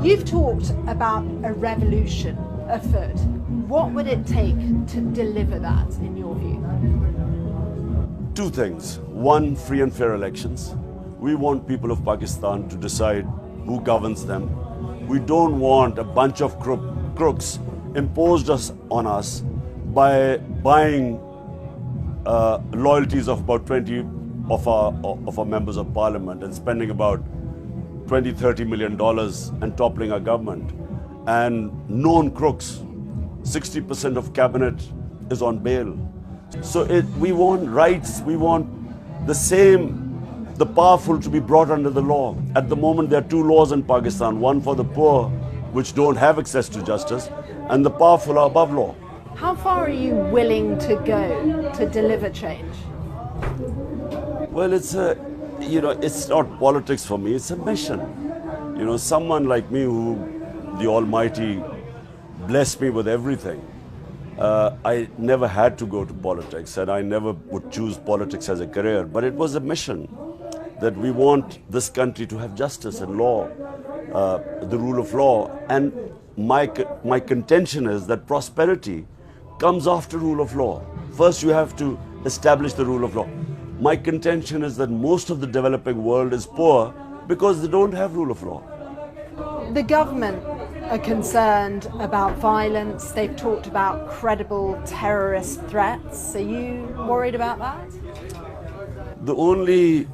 You've talked about a revolution afoot. What would it take to deliver that, in your view? Two things. One, free and fair elections. We want people of Pakistan to decide who governs them. We don't want a bunch of crooks imposed on us by buying loyalties of about 20 of our members of parliament and spending about $20-30 million and toppling our government. And known crooks, 60% of cabinet is on bail. So we want rights, we want the powerful to be brought under the law. At the moment, there are two laws in Pakistan, one for the poor, which don't have access to justice, and the powerful are above law. How far are you willing to go to deliver change? Well, it's not politics for me, it's a mission. Someone like me who the Almighty blessed me with everything. I never had to go to politics, and I never would choose politics as a career, but it was a mission that we want this country to have justice and law, the rule of law. And my contention is that prosperity comes after rule of law. First, you have to establish the rule of law. My contention is that most of the developing world is poor because they don't have rule of law. The government are concerned about violence. They've talked about credible terrorist threats. Are you worried about that? The only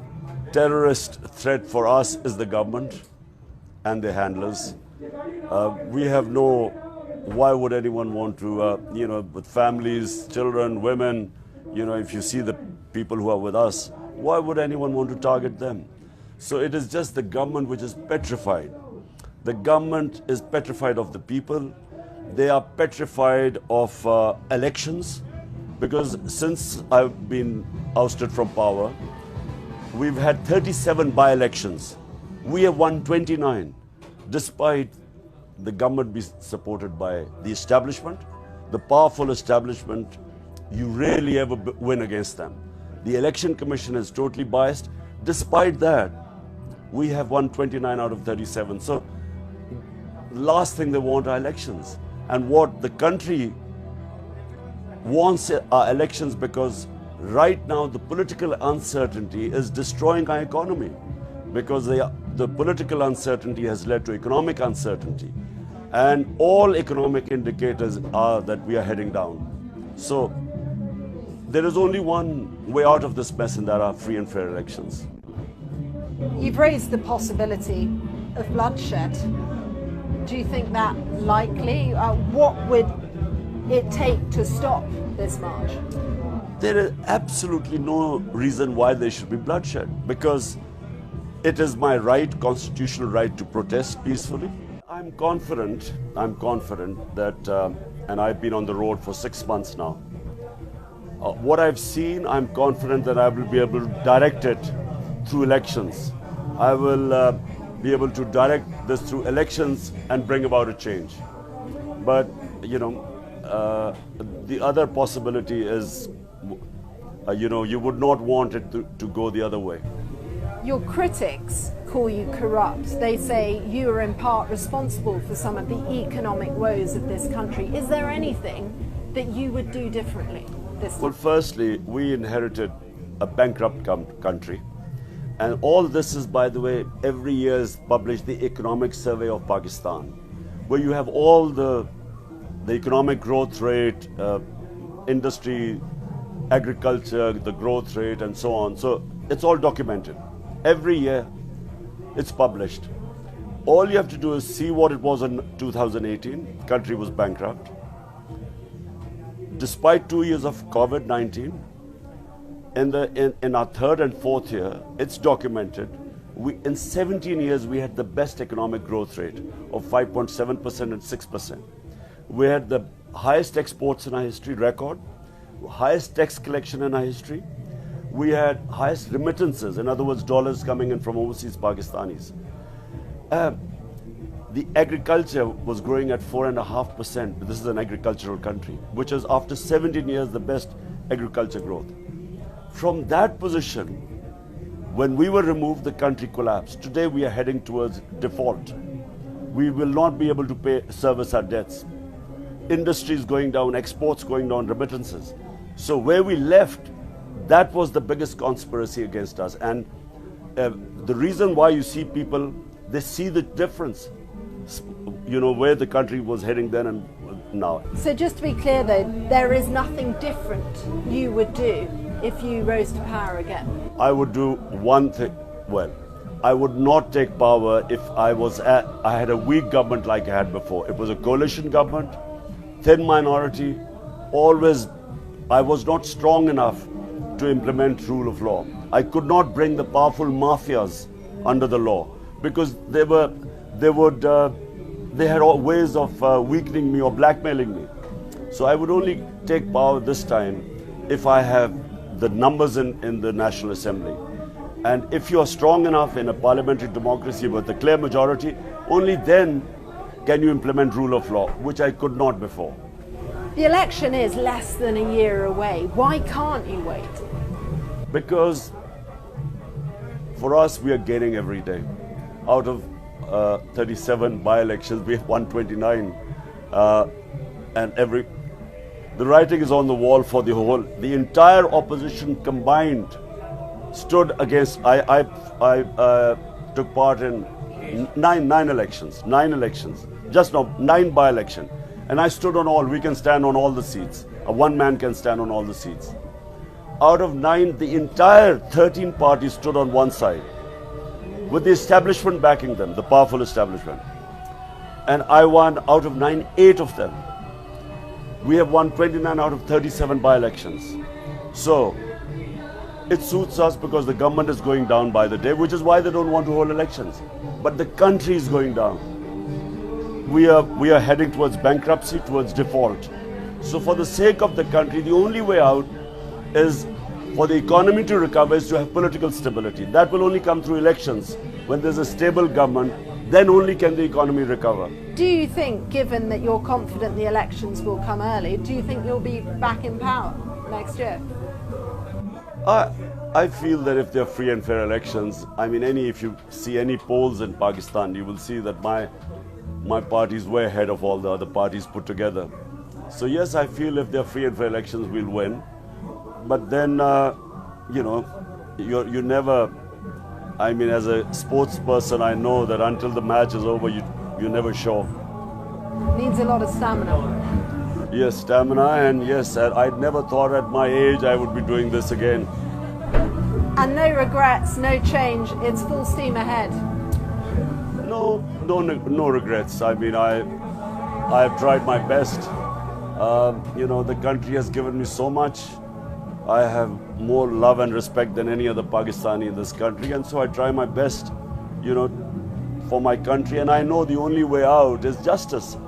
terrorist threat for us is the government and their handlers. Why would anyone want to, with families, children, women, if you see the people who are with us, why would anyone want to target them? So it is just the government which is petrified. The government is petrified of the people. They are petrified of elections, because since I've been ousted from power, we've had 37 by-elections. We have won 29, despite the government be supported by the establishment, the powerful establishment. You rarely ever win against them. The election commission is totally biased. Despite that, we have won 29 out of 37. So last thing they want are elections. And what the country wants are elections, because right now the political uncertainty is destroying our economy, because the political uncertainty has led to economic uncertainty. And all economic indicators are that we are heading down. So there is only one way out of this mess, and that are free and fair elections. You've raised the possibility of bloodshed. Do you think that likely? What would it take to stop this march? There is absolutely no reason why there should be bloodshed, because it is my right, constitutional right, to protest peacefully. I'm confident that, and I've been on the road for 6 months now. What I've seen, I'm confident that I will be able to direct it through elections. I will be able to direct this through elections and bring about a change. But, the other possibility is, you would not want it to go the other way. Your critics call you corrupt. They say you are in part responsible for some of the economic woes of this country. Is there anything that you would do differently this time? Well, firstly, we inherited a bankrupt country. And all this is, by the way, every year is published the Economic Survey of Pakistan, where you have all the economic growth rate, industry, agriculture, the growth rate, and so on. So it's all documented. Every year it's published. All you have to do is see what it was in 2018. The country was bankrupt. Despite 2 years of COVID-19, in our third and fourth year, it's documented. In 17 years, we had the best economic growth rate of 5.7% and 6%. We had the highest exports in our history, record, highest tax collection in our history. We had highest remittances, in other words, dollars coming in from overseas Pakistanis. The agriculture was growing at 4.5%. This is an agricultural country, which is, after 17 years, the best agriculture growth. From that position, when we were removed, the country collapsed. Today we are heading towards default. we will not be able to service our debts. Industry is going down, exports going down, remittances. So where we left, that was the biggest conspiracy against us. And the reason why you see people, they see the difference, where the country was heading then and now. So just to be clear though, there is nothing different you would do if you rose to power again? I would do one thing. Well, I would not take power if I had a weak government like I had before. It was a coalition government, thin minority, always. I was not strong enough to implement rule of law. I could not bring the powerful mafias under the law because they had ways of weakening me or blackmailing me. So I would only take power this time if I have the numbers in the National Assembly. And if you are strong enough in a parliamentary democracy with a clear majority, only then can you implement rule of law, which I could not before. The election is less than a year away. Why can't you wait? Because for us, we are gaining every day. Out of 37 by-elections, we have 129. And the writing is on the wall for the entire opposition combined stood against. I took part in nine elections, just now 9 by-election. And I stood on all. We can stand on all the seats. One man can stand on all the seats. Out of 9, the entire 13 parties stood on one side, with the establishment backing them, the powerful establishment. And I won out of 9, 8 of them. We have won 29 out of 37 by-elections. So it suits us because the government is going down by the day, which is why they don't want to hold elections. But the country is going down. We are heading towards bankruptcy, towards default. So for the sake of the country, the only way out is for the economy to recover is to have political stability. That will only come through elections. When there's a stable government, then only can the economy recover. Do you think, given that you're confident the elections will come early, do you think you'll be back in power next year? I feel that if they're free and fair elections, if you see any polls in Pakistan, you will see that my party is way ahead of all the other parties put together. So yes, I feel if they're free and fair elections, we'll win. But then, you never, as a sports person, I know that until the match is over, you're never sure. Needs a lot of stamina. Yes, stamina, and yes, I'd never thought at my age I would be doing this again. And no regrets, no change, it's full steam ahead. No regrets. I have tried my best. The country has given me so much. I have more love and respect than any other Pakistani in this country, and so I try my best, for my country. And I know the only way out is justice.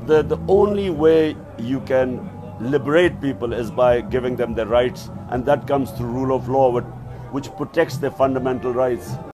The only way you can liberate people is by giving them their rights, and that comes through rule of law, which protects their fundamental rights.